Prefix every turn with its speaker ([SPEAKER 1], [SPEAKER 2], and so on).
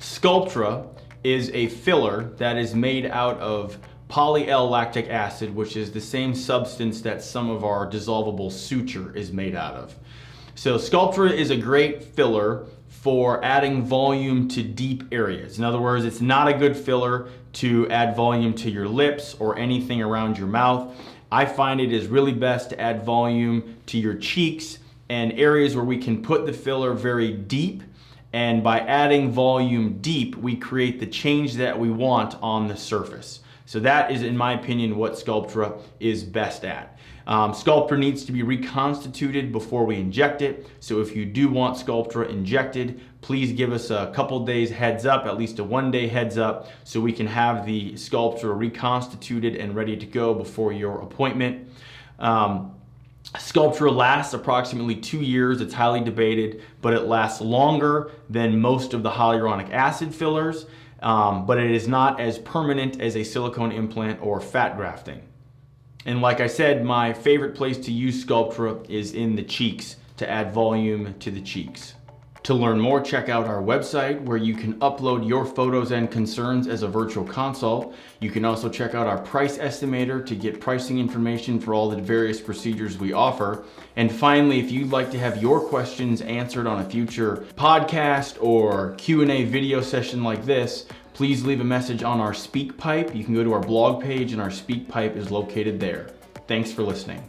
[SPEAKER 1] Sculptra is a filler that is made out of poly-L-lactic acid, which is the same substance that some of our dissolvable suture is made out of. So Sculptra is a great filler for adding volume to deep areas. In other words, it's not a good filler to add volume to your lips or anything around your mouth. I find it is really best to add volume to your cheeks and areas where we can put the filler very deep. And by adding volume deep, we create the change that we want on the surface. So that is, in my opinion, what Sculptra is best at. Sculptra needs to be reconstituted before we inject it. So if you do want Sculptra injected, please give us a couple days heads up, at least a 1-day heads up, so we can have the Sculptra reconstituted and ready to go before your appointment. Sculptra lasts approximately 2 years. It's highly debated, but it lasts longer than most of the hyaluronic acid fillers, but it is not as permanent as a silicone implant or fat grafting. And like I said, my favorite place to use Sculptra is in the cheeks to add volume to the cheeks. To learn more, check out our website where you can upload your photos and concerns as a virtual consult. You can also check out our price estimator to get pricing information for all the various procedures we offer. And finally, if you'd like to have your questions answered on a future podcast or Q&A video session like this, please leave a message on our SpeakPipe. You can go to our blog page and our SpeakPipe is located there. Thanks for listening.